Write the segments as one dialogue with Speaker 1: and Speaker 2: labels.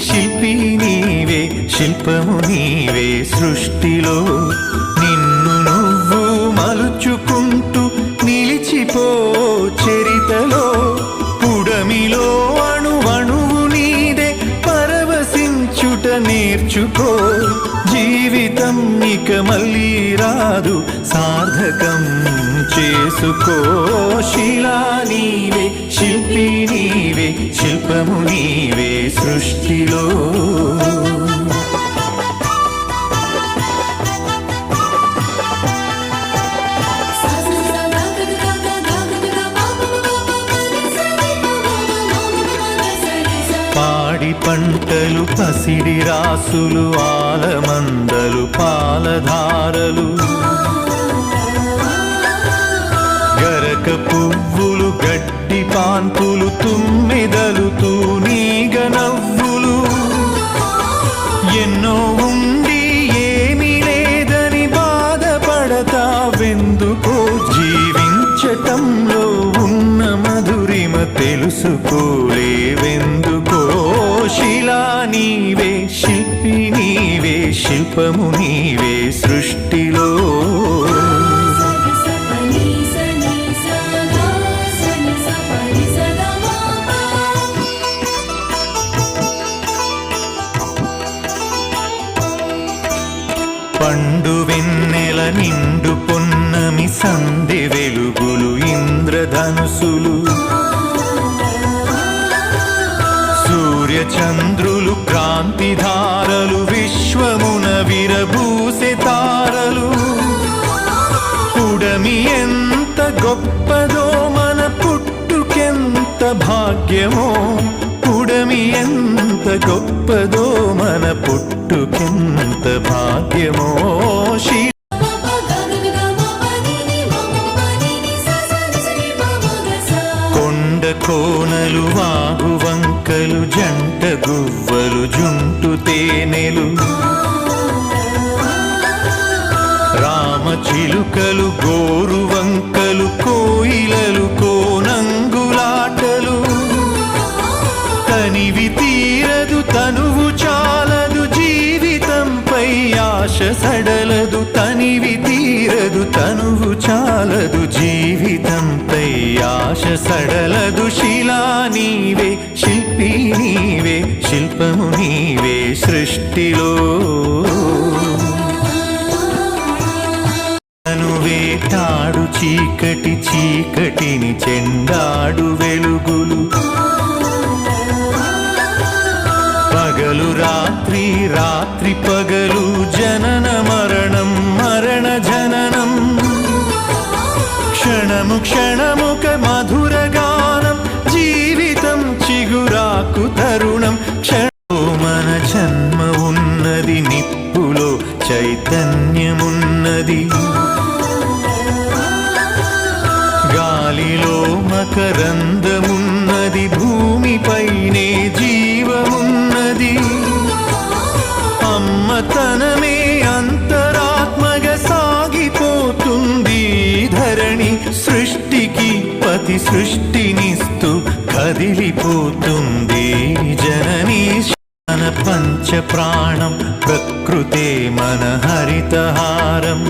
Speaker 1: శిల్పి నీవే శిల్పము నీవే సృష్టిలో నిన్ను నువ్వు మలుచుకుంటూ నిలిచిపో చరితలో పుడమిలో అణువణువు నీదే పరవశించుట నేర్చుకో జీవితం ఇక మళ్ళీ రాదు సార్థకం చేసుకో శిలా నీవే శిల్పి నీవే శిల్పము నీవే సృష్టిలో పాడి పంటలు పసిడి రాసులు ఆలమందలు పాలధారలు గరక పువ్వులు గడ్డి పాన్పులు తుమ్మెదలు తూనీగ నవ్వులు ఎన్నో ఉండి ఏమీ లేదని బాధపడతావెందుకో జీవించటంలో ఉన్న మధురిమ తెలుసుకోలేవెందుకో శిలా నీవే శిల్పి నీవే శిల్పము నీవే సృష్టిలో పండు వెన్నెల నిండు పొన్నమి సంధి వెలుగులు ఇంద్రధనుసులు సూర్యచంద్రులు క్రాంతిధారలు విశ్వమున విరబూసే తారలు పుడమి ఎంత గొప్పదో మన పుట్టుకెంత భాగ్యమో పుడమి ఎంత గొప్పదో మన పుట్టుకెంత భాగ్యమో కొండ కోనలు వాగు వంకలు జంట గువ్వలు జుంటు తేనెలు రామ చిలుకలు గోరు వంకలు కోయిలలు కోనంగులాటలు తనివి తీరదు తనువు చాలదు జీవితంపై ఆశ సడలదు తనివి తీరదు తనువు చాలదు జీవితంపై ఆశ సడలదు శిలా నీవే శిల్పి నీవే శిల్పము నీవే సృష్టిలో వేటాడు చీకటి చీకటిని చెండాడు వెలుగులు పగలు రాత్రి రాత్రి పగలు జనన మరణం మరణ జననం క్షణము క్షణముక మధుర గానం జీవితం చిగురాకు తరుణం క్షణో మన జన్మ ఉన్నది నిప్పులో చైతన్యమున్నది గాలిలో మకరందమున్నది భూమిపైనే జీవమున్నది అమ్మతనమే అంతరాత్మగా సాగిపోతుంది ధరణి సృష్టికి పతి సృష్టినిస్తూ కదిలిపోతుంది జననీ మన పంచ ప్రాణం ప్రకృతే మన హరితహారం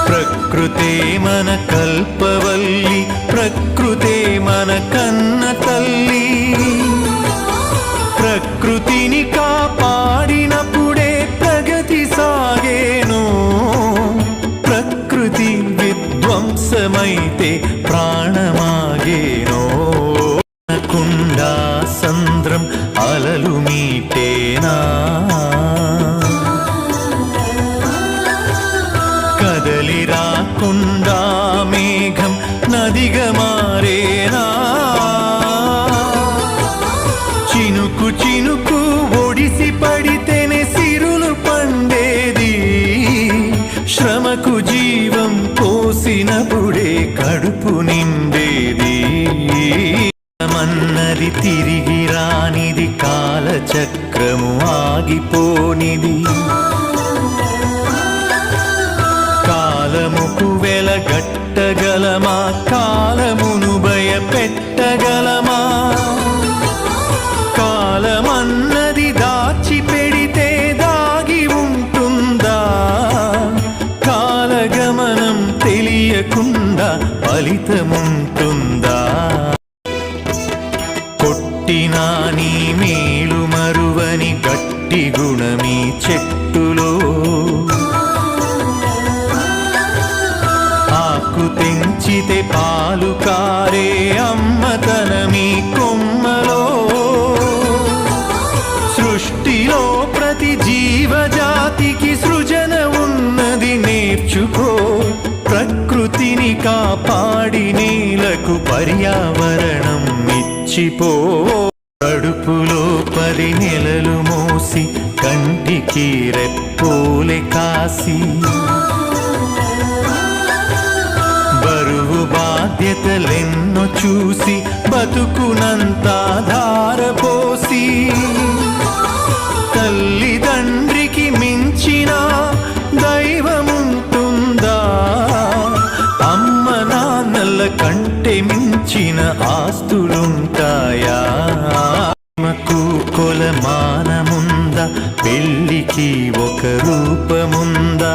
Speaker 1: ప్రకృతే మన కల్పవల్లి ప్రకృతే మన కన్న తల్లి ప్రకృతిని కాపాడినప్పుడే ప్రగతి సాగేను ప్రకృతి విధ్వంసమైతే ప్రాణమాగేనో కుండా సంద్రం అలలు మీటేనా కదలి రాకుండా మేఘం నదిగా మారేనా చినుకు చినుకు ఒడిసి పడితేనే సిరులు పండేది శ్రమకు జీవం పోసినప్పుడే కడుపు నిండేది మన్నది తిరిగి రానిది కాలచక్రము ఆగిపోనిది కాలముకు వెలగట్టగలమా కాలమును భయపెట్టగలమా ఫలితముంటుందా? కొట్టినా నీ మేలు మరువని గట్టి గుణమీ చెట్టులో, ఆకు తెంచితే పాలు కారే అమ్మతనమీ కొమ్మలో. సృష్టిలో ప్రతి జీవజాతికి సృజన ఉన్నది, నేర్చుకో. ప్రకృతిని కాపాడి నేలకు పర్యావరణం ఇచ్చిపో. కడుపులో 10 నెలలు మోసి కంటికి రెప్పోలే కాసి, బరువు బాధ్యతలెన్నో చూసి బతుకునంతా ధారపోసి, తల్లిదండ్రికి మించిన దైవముంటుందా? అమ్మ నాన్నల కంటే మించిన ఆస్తులుంటాయా? ఆత్మకు కొలమానముందా? పెళ్ళికి ఒక రూపముందా?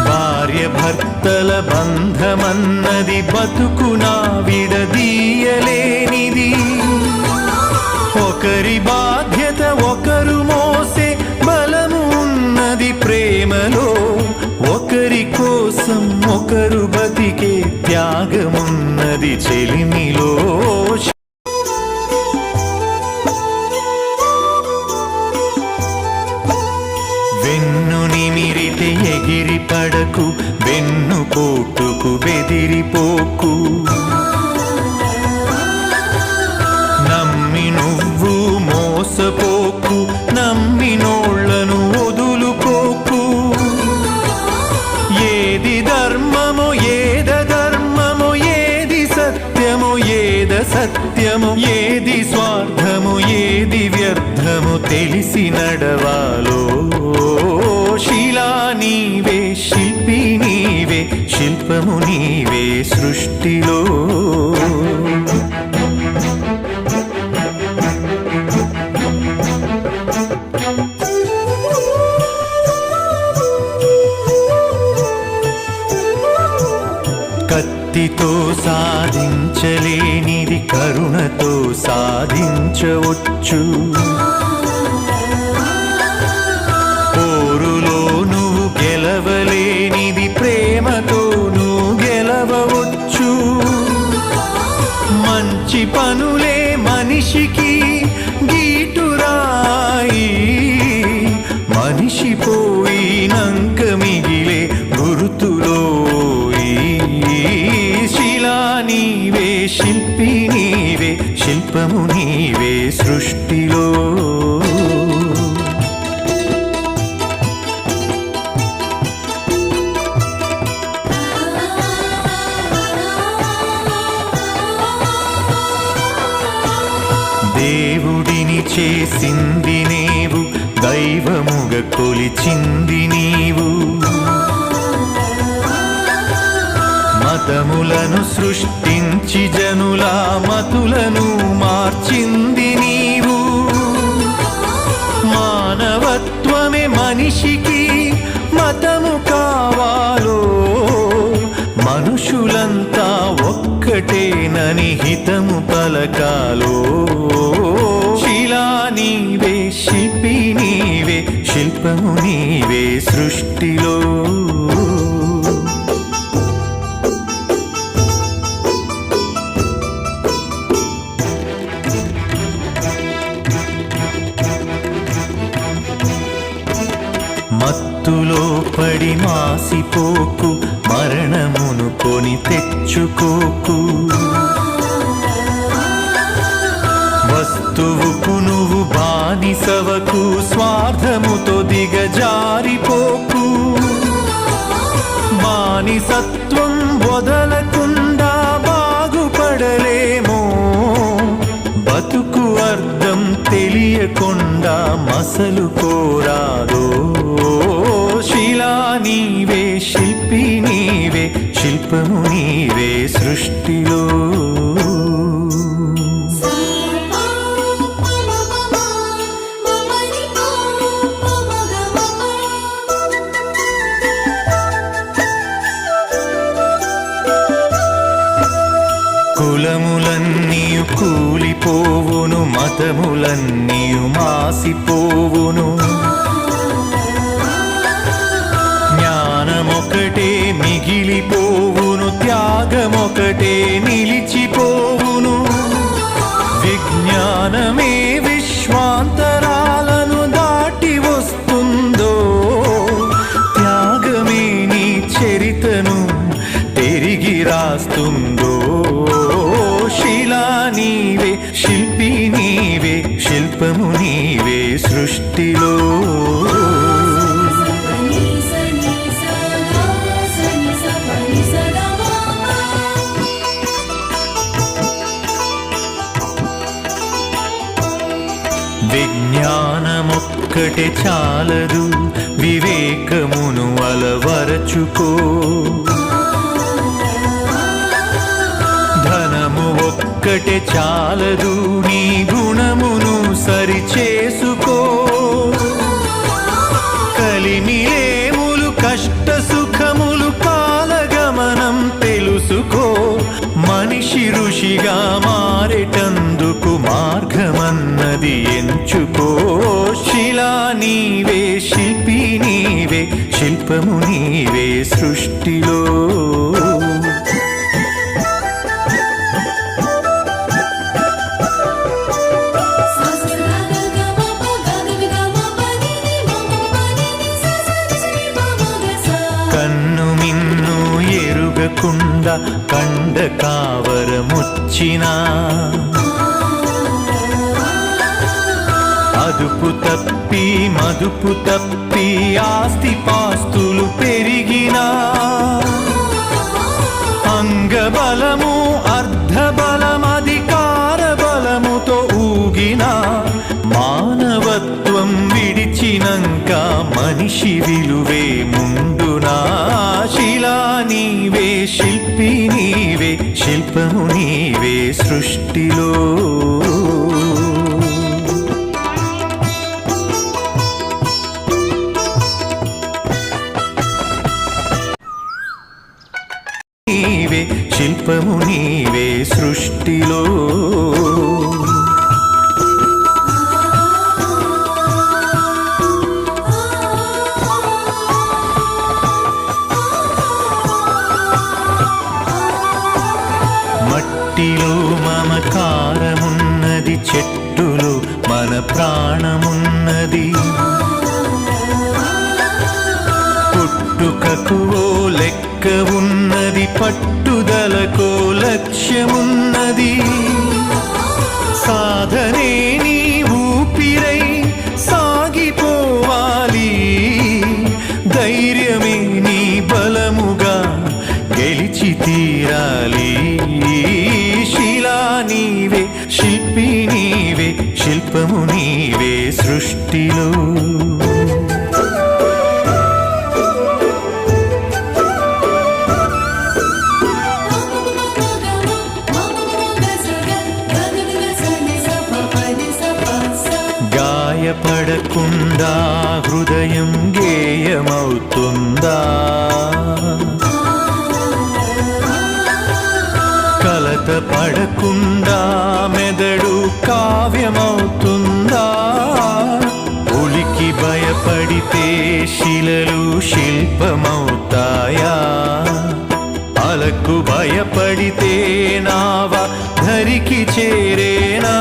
Speaker 1: భార్య భర్తల బంధమన్నది బతుకునా విడదీయలేనిది. ఒకరి బాధ్యత ఒకరు మోసే బలము ఉన్నది ప్రేమలో. ఒకరి కోసం ఒకరు బతికే త్యాగమున్నది చెలిమిలో. వెన్ను నిమిరితే ఎగిరి పడకు, వెన్ను పోటుకు బెదిరిపోకు. నమ్మి నువ్వు మోసపోకు, నమ్మినోళ్లను వదులుకోకు. ఏది ధర్మమో ఏద ధర్మమో, ఏది సత్యమో ఏద సత్యమో, ఏది స్వార్థమో ఏది వ్యర్థమో తెలిసి నడవాలో. శిలా నీవే, శిల్పి నీవే, శిల్పము నీవే సృష్టిలో. కత్తితో సాధించలేనిది కరుణతో సాధించవచ్చు. పోరులో నువ్వు గెలవలేనిది ప్రేమతో నువ్వు గెలవవచ్చు. మంచి పనులే మనిషికి గీటురాయి, మనిషి పోయినంక మిగిలే గుర్తులో. శిలా నీవే, శిల్పి నీవే, శిల్పము నీవే సృష్టిలో. దేవుడిని చేసింది నీవు, దైవముగా కొలిచింది నీవు. మతములను సృష్టించి జనుల మతులను మార్చింది నీవు. మానవత్వమే మనిషికి మతము కావాలో. మనుషులంతా ఒక్కటేనని హితము పలకాలో. శిలా నీవే, శిల్పి నీవే, శిల్పము నీవే సృష్టిలో. మత్తులో పడి మాసిపోకు, మరణమును కొని తెచ్చుకోకు. వస్తువుకు నువ్వు బానిసవకు, స్వార్థముతో దిగజారిపోకు. బానిసత్వం వదలకుండా బాగుపడలేమో. బతుకు అర్థం తెలియకుండా మసలు కోరాదో. శిలా నీవే, శిల్పి నీవే, శిల్పము నీవే సృష్టిలో. కులములన్నీయు కూలిపోవును, మతములన్నీయు మాసిపోవును, జ్ఞానమొకటే మిగిలిపోవును, త్యాగమొకటే నిలిచిపోవును. విజ్ఞానమే విశ్వాంతరాలను దాటి వస్తుందో, త్యాగమే నీ చరితను తిరిగి రాస్తుందో. శిలా నీవే, శిల్పి నీవే, శిల్పము నీవే సృష్టిలో. విజ్ఞానమొక్కటే చాలదు, వివేకమును అలవరచుకో. ధనము ఒక్కటే చాలదు, నీ గుణమును సరిచేసుకో. కలిమిలేములు కష్ట సుఖములు కాలగమనం తెలుసుకో. మనిషి ఋషిగా మారేటందుకు మార్గమన్నది ఎంచుకో. శిలా నీవే, శిల్పి నీవే, శిల్పము నీవే సృష్టిలో. కన్ను మిన్ను ఎరుగకుండా కండ కావరముచ్చినా, అదుపు తప్పి మదుపు తప్పి ఆస్తి పాస్తులు పెరిగినా, అంగబలము అర్ధబలం అధికార బలముతో ఊగినా, మానవత్వం విడిచినంక మనిషి విలువే ముందునా. శిలా నీవే, శిల్పి నీవే, శిల్పము నీవే సృష్టిలో. నీవే, శిల్పము నీవే సృష్టిలో. మట్టిలో మమకారమున్నది, చెట్టులో మన ప్రాణమున్నది. పుట్టుకకు ఓ లెక్క ఉన్నది, పట్టుదలకో లక్ష్యమున్నది. సాధనే నీ ఊపిరై సాగిపోవాలి, ధైర్యమే నీ బలముగా గెలిచి తీరాలి. శిలా నీవే, శిల్పి నీవే, శిల్పము నీవే సృష్టిలో. గాయపడకుండా హృదయం గేయమవుతుందా, కలత పడకుండా మెదడు కావ్యమవుతుందా. ఉలికి భయపడితే శిలలు శిల్పమవుతాయా, అలకు భయపడితే నావ ధరికి చేరేనా.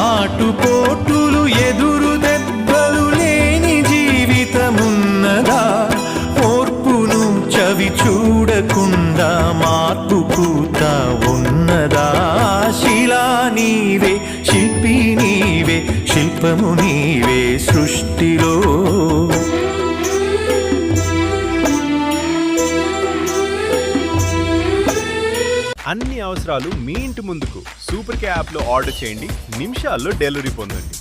Speaker 1: ఆటుపోటులు ఎదురు దెబ్బలు లేని జీవితమున్నదా, ఓర్పును చవి చూడకుండా మార్పు పూత ఉన్నదా. శిలా నీవే, శిల్పి నీవే, శిల్పము నీవే సృష్టిలో.
Speaker 2: అన్ని అవసరాలు మీ ఇంటి ముందుకు సూపర్ కే యాప్లో ఆర్డర్ చేయండి, నిమిషాల్లో డెలివరీ పొందండి.